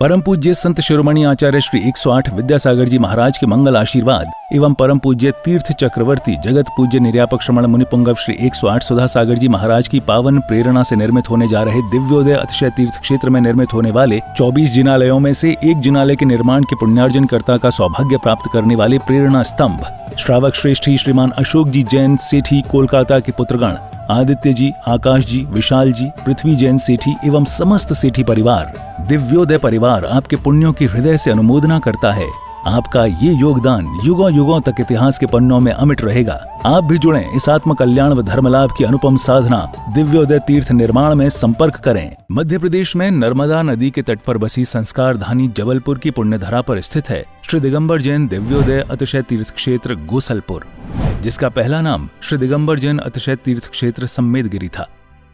परम पूज्य संत शिरोमणि आचार्य श्री 108 विद्यासागर जी महाराज के मंगल आशीर्वाद एवं परम पूज्य तीर्थ चक्रवर्ती जगत पूज्य निर्यापक श्रमण मुनिपुंगव श्री 108 सुधा सागर जी महाराज की पावन प्रेरणा से निर्मित होने जा रहे दिव्योदय अतिशय तीर्थ क्षेत्र में निर्मित होने वाले 24 जिनालयों में से एक जिनालय के निर्माण के पुण्यार्जन कर्ता का सौभाग्य प्राप्त करने वाले प्रेरणा स्तंभ श्रावक श्रेष्ठी श्रीमान अशोक जी जैन सेठी कोलकाता के पुत्रगण आदित्य जी, आकाश जी, विशाल जी, पृथ्वी जैन सेठी एवं समस्त सेठी परिवार, दिव्योदय परिवार आपके पुण्यों की हृदय से अनुमोदना करता है। आपका ये योगदान युगों युगों तक इतिहास के पन्नों में अमिट रहेगा। आप भी जुड़ें इस आत्म कल्याण व धर्म लाभ की अनुपम साधना दिव्योदय तीर्थ निर्माण में संपर्क करें। मध्य प्रदेश में नर्मदा नदी के तट पर बसी संस्कार धानी जबलपुर की पुण्यधरा पर स्थित है श्री दिगंबर जैन दिव्योदय अतिशय तीर्थ क्षेत्र गोसलपुर, जिसका पहला नाम श्री दिगंबर जैन अतिशय तीर्थ क्षेत्र सम्मेदगिरी था।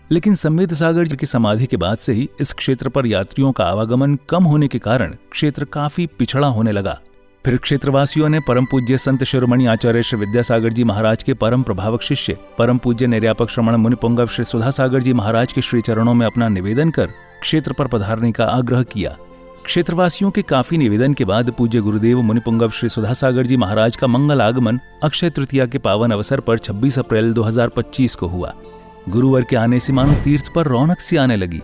लेकिन सम्मेद सागर जी की समाधि के बाद से ही इस क्षेत्र पर यात्रियों का आवागमन कम होने के कारण क्षेत्र काफी पिछड़ा होने लगा। फिर क्षेत्रवासियों ने परम पूज्य संत शिरोमणि आचार्य श्री विद्यासागर जी महाराज के परम प्रभावक शिष्य परम पूज्य निर्यापक श्रमण मुनिपुंगव श्री सुधा सागर जी महाराज के श्री चरणों में अपना निवेदन कर क्षेत्र पर पधारने का आग्रह किया। क्षेत्रवासियों के काफी निवेदन के बाद पूज्य गुरुदेव मुनिपुंगव श्री सुधा सागर जी महाराज का मंगल आगमन अक्षय तृतीया के पावन अवसर पर 26 अप्रैल 2025 को हुआ। गुरुवार के आने से मानो तीर्थ पर रौनक सी आने लगी।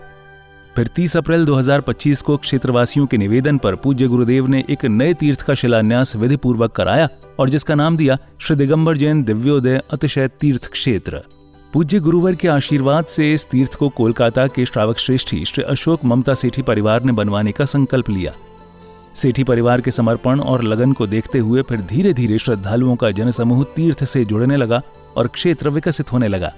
फिर 30 अप्रैल 2025 को क्षेत्रवासियों के निवेदन पर पूज्य गुरुदेव ने एक नए तीर्थ का शिलान्यास विधि पूर्वक कराया और जिसका नाम दिया श्री दिगंबर जैन दिव्योदय अतिशय तीर्थ क्षेत्र। पूज्य गुरुवर के आशीर्वाद से इस तीर्थ को कोलकाता के श्रावक श्रेष्ठी श्री अशोक ममता सेठी परिवार ने बनवाने का संकल्प लिया। सेठी परिवार के समर्पण और लगन को देखते हुए फिर धीरे धीरे श्रद्धालुओं का जनसमूह तीर्थ से जुड़ने लगा और क्षेत्र विकसित होने लगा।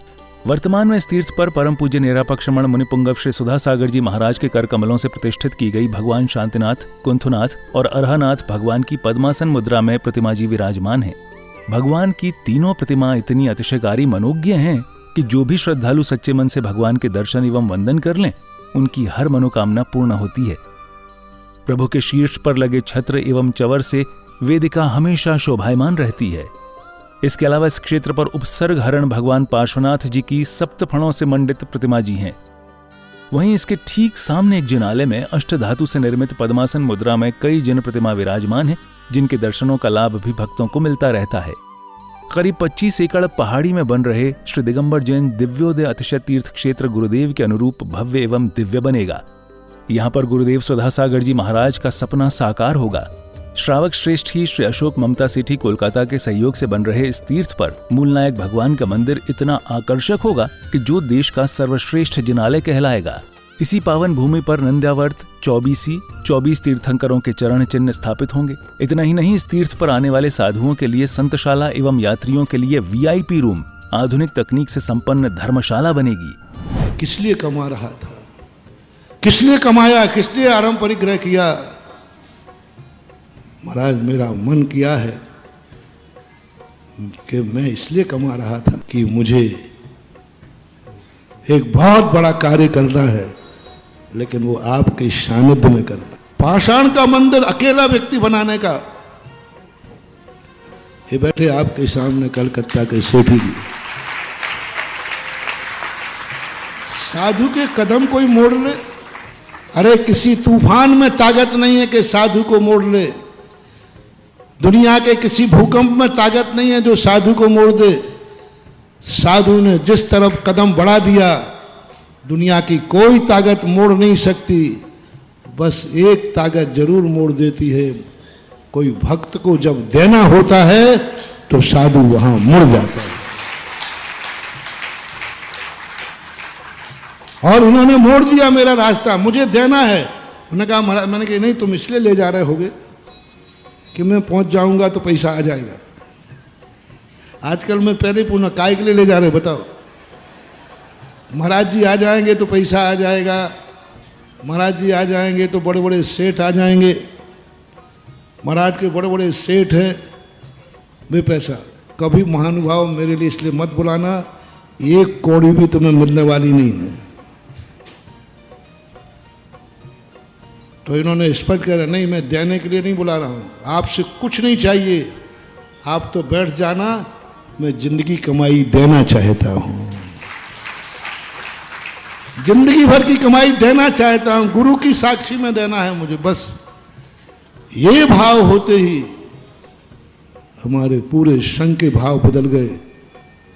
वर्तमान में इस तीर्थ पर परम पूज्य निर्यापक श्रमण मुनिपुंगव श्री सुधा सागर जी महाराज के कर कमलों से प्रतिष्ठित की गई भगवान शांतिनाथ, कुंथुनाथ और अरहनाथ भगवान की पद्मासन मुद्रा में प्रतिमा जी विराजमान है। भगवान की तीनों प्रतिमा इतनी अतिशयकारी मनोज्ञ हैं कि जो भी श्रद्धालु सच्चे मन से भगवान के दर्शन एवं वंदन कर लें, उनकी हर मनोकामना पूर्ण होती है। प्रभु के शीर्ष पर लगे छत्र एवं चवर से वेदिका हमेशा शोभायमान रहती है। इसके अलावा इस क्षेत्र पर उपसर्ग हरण भगवान पार्श्वनाथ जी की सप्तफणों से मंडित प्रतिमा जी हैं। वहीं इसके ठीक सामने एक जिनालय में अष्टधातु से निर्मित पद्मासन मुद्रा में कई जिन प्रतिमा विराजमान हैं, जिनके दर्शनों का लाभ भी भक्तों को मिलता रहता है। करीब 25 एकड़ पहाड़ी में बन रहे श्री दिगंबर जैन दिव्योदय अतिशय तीर्थ क्षेत्र गुरुदेव के अनुरूप भव्य एवं दिव्य बनेगा। यहाँ पर गुरुदेव सुधा सागर जी महाराज का सपना साकार होगा। श्रावक श्रेष्ठी श्री अशोक ममता सेठी कोलकाता के सहयोग से बन रहे इस तीर्थ पर मूलनायक भगवान का मंदिर इतना आकर्षक होगा कि जो देश का सर्वश्रेष्ठ जिनालय कहलाएगा। इसी पावन भूमि पर नंद्यावर्त 24 तीर्थंकरों के चरण चिन्ह स्थापित होंगे। इतना ही नहीं, इस तीर्थ पर आने वाले साधुओं के लिए संतशाला एवं यात्रियों के लिए VIP रूम, आधुनिक तकनीक से संपन्न धर्मशाला बनेगी। किस लिए कमा रहा था, किस लिए कमाया, किस लिए आराम परिग्रह किया? महाराज मेरा मन किया है कि मैं इसलिए कमा रहा था कि मुझे एक बहुत बड़ा कार्य करना है, लेकिन वो आपके सानिध्य में करना। पाषाण का मंदिर अकेला व्यक्ति बनाने का। ये बैठे आपके सामने कलकत्ता के सेठी जी, साधु के कदम कोई मोड़ ले। अरे किसी तूफान में ताकत नहीं है कि साधु को मोड़ ले। दुनिया के किसी भूकंप में ताकत नहीं है जो साधु को मोड़ दे। साधु ने जिस तरफ कदम बढ़ा दिया, दुनिया की कोई ताकत मोड़ नहीं सकती। बस एक ताकत जरूर मोड़ देती है, कोई भक्त को जब देना होता है तो साधु वहां मुड़ जाता है। और उन्होंने मोड़ दिया मेरा रास्ता, मुझे देना है। उन्होंने कहा महाराज, मैंने कहा नहीं, तुम इसलिए ले जा रहे होगे कि मैं पहुंच जाऊंगा तो पैसा आ जाएगा। आजकल मैं पहले पूछना काय के लिए ले जा रहे बताओ? महाराज जी आ जाएंगे तो पैसा आ जाएगा, महाराज जी आ जाएंगे तो बड़े बड़े सेठ आ जाएंगे, महाराज के बड़े बड़े सेठ हैं, वे पैसा। कभी महानुभाव मेरे लिए इसलिए मत बुलाना, एक कौड़ी भी तुम्हें मिलने वाली नहीं है। तो इन्होंने स्पष्ट कहा नहीं, मैं देने के लिए नहीं बुला रहा हूं, आपसे कुछ नहीं चाहिए, आप तो बैठ जाना, मैं जिंदगी कमाई देना चाहता हूं। जिंदगी भर की कमाई देना चाहता हूं, गुरु की साक्षी में देना है मुझे, बस ये भाव होते ही हमारे पूरे संघ के भाव बदल गए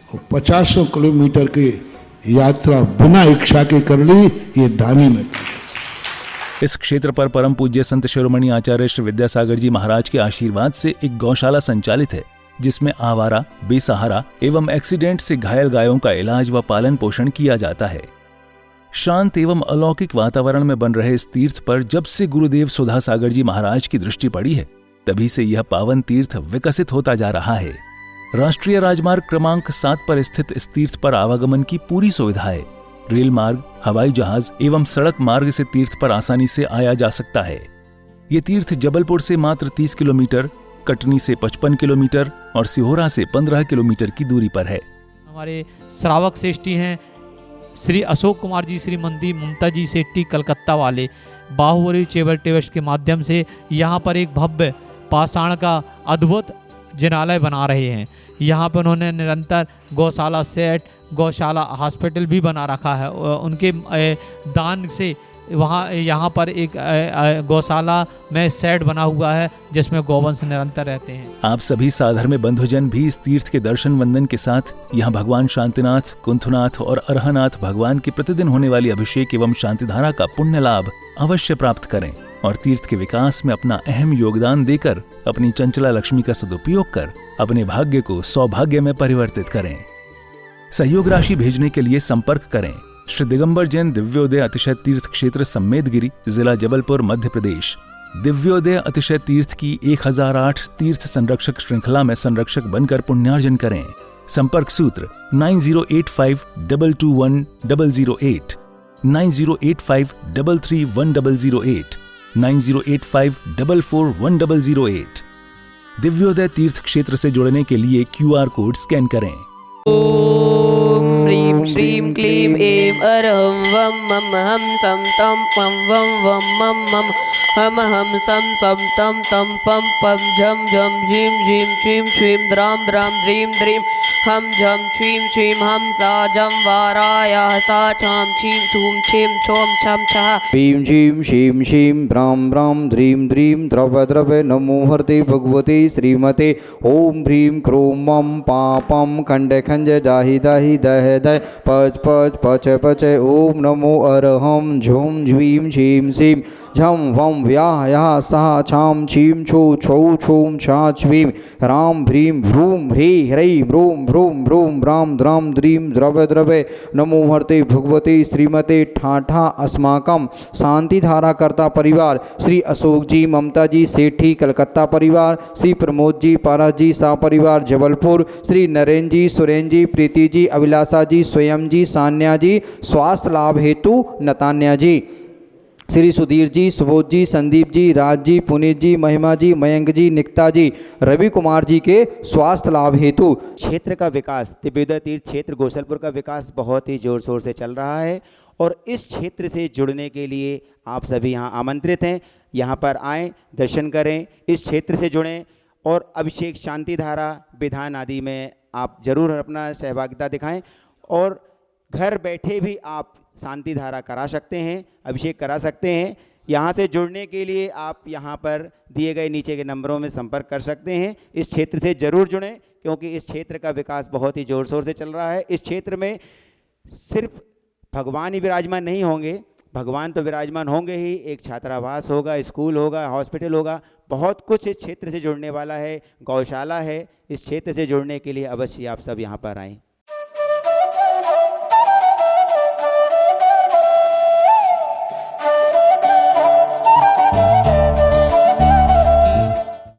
और 50 किलोमीटर की यात्रा बिना इच्छा के कर ली, ये दानी में। इस क्षेत्र पर परम पूज्य संत शिरोमणि आचार्य श्री विद्यासागर जी महाराज के आशीर्वाद से एक गौशाला संचालित है, जिसमें आवारा, बेसहारा एवं एक्सीडेंट से घायल गायों का इलाज व पालन पोषण किया जाता है। शांत एवं अलौकिक वातावरण में बन रहे इस तीर्थ पर जब से गुरुदेव सुधा सागर जी महाराज की दृष्टि पड़ी है, तभी से यह पावन तीर्थ विकसित होता जा रहा है। राष्ट्रीय राजमार्ग क्रमांक 7 पर स्थित इस तीर्थ पर आवागमन की पूरी सुविधा है। रेल मार्ग, हवाई जहाज एवं सड़क मार्ग से तीर्थ पर आसानी से आया जा सकता है। ये तीर्थ जबलपुर से मात्र 30 किलोमीटर, कटनी से 55 किलोमीटर और सिहोरा से 15 किलोमीटर की दूरी पर है। हमारे श्रावक श्रेष्ठी हैं श्री अशोक कुमार जी, श्रीमती ममता जी सेट्टी कलकत्ता वाले, बाहुबली चेबल टेवश के माध्यम से यहाँ पर एक भव्य पाषाण का अद्भुत जिनालय बना रहे हैं। यहाँ पर उन्होंने निरंतर गौशाला सेट, गौशाला हॉस्पिटल भी बना रखा है। उनके दान से वहाँ यहाँ पर एक गौशाला में सेट बना हुआ है जिसमें गौवंश निरंतर रहते हैं। आप सभी साधर्म्य बंधुजन भी इस तीर्थ के दर्शन वंदन के साथ यहाँ भगवान शांतिनाथ, कुंथनाथ और अरहनाथ भगवान की प्रतिदिन होने वाली अभिषेक एवं शांतिधारा का पुण्य लाभ अवश्य प्राप्त करें और तीर्थ के विकास में अपना अहम योगदान देकर अपनी चंचला लक्ष्मी का सदुपयोग कर अपने भाग्य को सौभाग्य में परिवर्तित करें। सहयोग राशि भेजने के लिए संपर्क करें श्री दिगंबर जैन दिव्योदय अतिशय तीर्थ क्षेत्र सम्मेदगिरी, जिला जबलपुर, मध्य प्रदेश। दिव्योदय अतिशय तीर्थ की 1008 तीर्थ संरक्षक श्रृंखला में संरक्षक बनकर पुण्यार्जन करें। संपर्क सूत्र 9085221008, 9085331008, 9085441008। दिव्योदय तीर्थ क्षेत्र से जुड़ने के लिए QR कोड स्कैन करें। ओम ह्रीं श्रीं क्लीं ऐं अरहं वं मम हम सम तम पम वं वं मम मम हम सम सम तम तम पम पम झम झम झीं झीं छीं छीं द्राम द्राम द्रीं द्रीं हम झम छीं छीं हम सा जम वारायः सा छां छीं छूं छीं छों छम छः ह्रीं झीं शीं शीं ब्रां ब्रां द्रीं द्रीं द्रव द्रव नमो हरते भगवते श्रीमते ओम ह्रीं क्रों मम पापम खंडे खंज दाहि दाहि दह दह पच पच पच पच ओम नमो अरहं झुं झ्वीं शीं शीं झम वं व्याह यः सः छां छीं छो छौ छौं छा छ्वीं रां ह्रीं भ्रूं ह्री ह्रैं भ्रूं भ्रूं भ्रूं ब्रां द्रां द्रीं द्रव द्रवे नमो हरते भगवते श्रीमते ठाठा अस्माकं शांतिधारा कर्ता परिवार श्री अशोक जी, ममता जी सेठी कलकत्ता परिवार, श्री प्रमोद जी, पारस जी सा परिवार जबलपुर, श्री नरेंद्र जी, सुरेंद्र जी, प्रीति जी, अभिलाषा जी, स्वयं जी, सान्या जी, स्वास्थ्य लाभ हेतु नतान्या जी, श्री सुधीर जी, सुबोध जी, संदीप जी, राज जी, पुनीत जी, महिमा जी, मयंक जी, निकिता जी, रवि कुमार जी के स्वास्थ्य लाभ हेतु। क्षेत्र का विकास, दिव्योदय तीर्थ क्षेत्र गोसलपुर का विकास बहुत ही जोर शोर से चल रहा है और इस क्षेत्र से जुड़ने के लिए आप सभी यहाँ आमंत्रित हैं। यहाँ पर आएँ, दर्शन करें, इस क्षेत्र से जुड़ें और अभिषेक, शांतिधारा, विधान आदि में आप जरूर अपना सहभागिता दिखाएं और घर बैठे भी आप शांतिधारा करा सकते हैं, अभिषेक करा सकते हैं। यहाँ से जुड़ने के लिए आप यहाँ पर दिए गए नीचे के नंबरों में संपर्क कर सकते हैं। इस क्षेत्र से ज़रूर जुड़ें क्योंकि इस क्षेत्र का विकास बहुत ही ज़ोर शोर से चल रहा है। इस क्षेत्र में सिर्फ भगवान ही विराजमान नहीं होंगे, भगवान तो विराजमान होंगे ही, एक छात्रावास होगा, स्कूल होगा, हॉस्पिटल होगा, बहुत कुछ इस क्षेत्र से जुड़ने वाला है, गौशाला है। इस क्षेत्र से जुड़ने के लिए अवश्य आप सब यहाँ पर आएँ।